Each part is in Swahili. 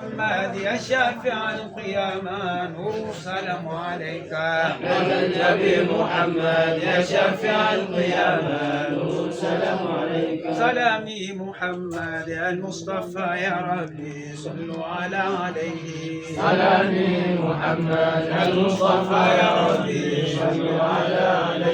محمد يا شافع القيامة نور سلام عليك. النبي محمد يا شافع القيامة نور سلام عليك. سلامي محمد المصطفى يا ربي صلوا عليه. سلامي محمد المصطفى يا ربي صلوا عليه.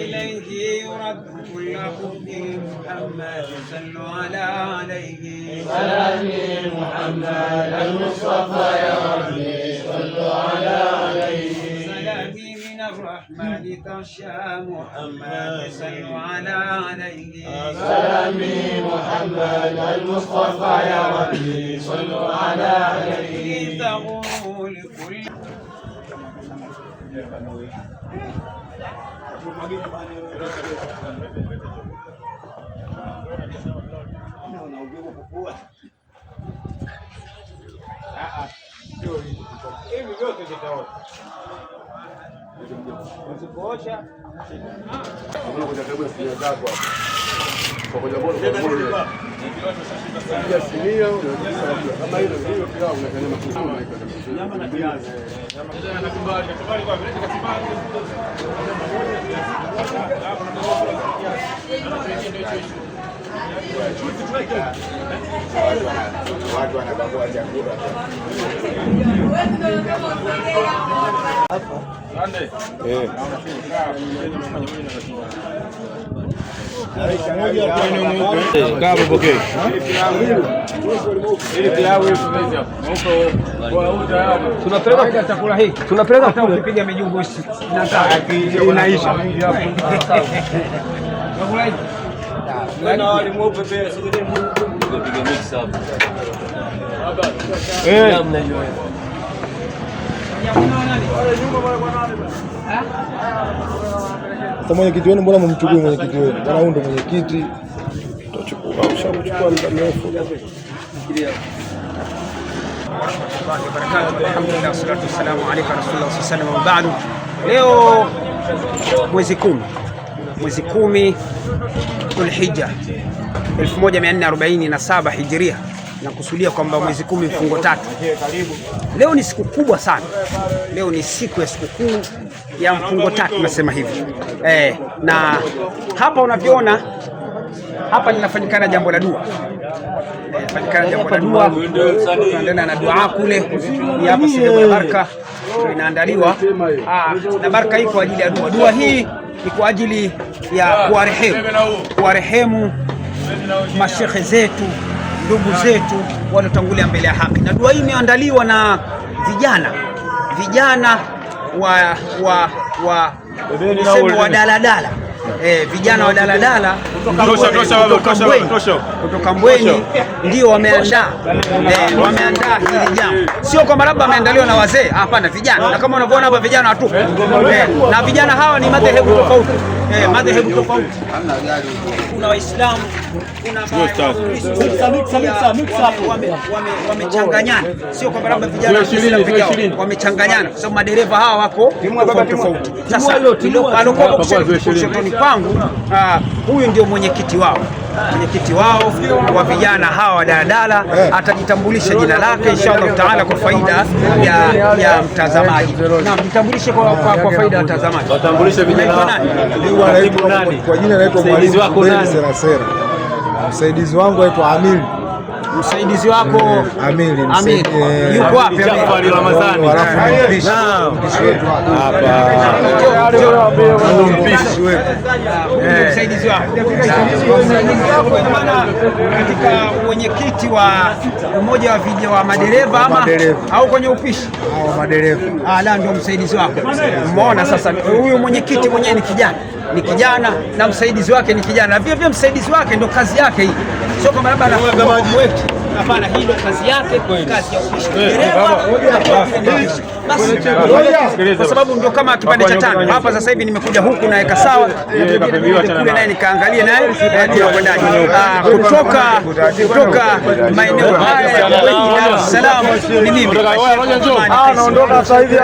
إليه يرد كل حب محمد صلوا عليه. سلامي محمد المصطفى يا ربي صلوا عليه. سلامي من الرحمن تغشى محمد صلوا عليه. سلامي محمد المصطفى يا ربي صلوا عليه. تغور لكل watu wanabagua chakula. tunapeleka chakula hiki, tunapeleka kupiga mijungu inaisha. Mwenyekiti wenu mbona mumchukue mwenyekiti wenu? Bwana huyu ndo mwenyekiti. Tutachukua ushamchukua muda mrefu. Alhamdulillah wassalatu wassalamu alayka rasulullah sallallahu alaihi wasallam. Leo mwezi 10 Dhulhijja 1447 Hijria, na kusudia kwamba mwezi 10 mfungo 3. Leo ni siku kubwa sana. Leo ni siku ya sikukuu ya mfungo 3 nasema hivi. Na hapa unavyoona hapa linafanyikana jambo la dua. Fanyikana jambo la dua. Tunaendelea na dua kule. Hapa sehemu ya baraka inaandaliwa. Na baraka hii kwa ajili ya dua. Dua hii ni kwa ajili ya kuwarehemu mashekhe zetu, ndugu zetu waliotangulia mbele ya haki. Na dua hii imeandaliwa na vijana wa daladala. Vijana wa daladala kutoka Mbweni ndio wameandaa hili jambo. Sio kwamba labda wameandaliwa na wazee, hapana, vijana. Na kama unavyoona hapa vijana watu, na vijana hawa ni madhehebu tofauti. Kuna Waislamu, kuna wamechanganyana. Sio kwamba labda vijana wamechanganyana, kwa sababu madereva hawa wako tofauti. Sasa alikuwa kushotoni kwangu, huyu ndio mwenyekiti wao wa vijana hawa wa daladala. Atajitambulisha jina lake inshallah taala kwa faida ya mtazamaji. Na mtambulishe kwa faida ya watazamaji. Watambulishe vijana. Kwa jina naitwa Mwalimu Serasera. Msaidizi wangu anaitwa Amili. Msaidizi wako Amili. Yuko wapi Amili? Ramadhani. Mpishi wetu hapa. Msaidizi wako. Katika mwenyekiti wa umoja wa vijana wa madereva ama au kwenye upishi? Madereva. La, ndio msaidizi wako. Umeona sasa, huyu mwenyekiti mwenyewe ni kijana na msaidizi wake ni kijana. Na vile msaidizi wake ndio kazi yake hii. Sio kama labda anafanya mweki. Hapana, hii ndio kazi yake, kazi ya upishi. Basi kwa sababu ndio kama kipande cha tano. Hapa sasa hivi nimekuja huku naweka sawa. Kule naye nikaangalia naye tunakwendaje. Kutoka maeneo haya ya Dar es Salaam ni mimi. Naondoka sasa hivi.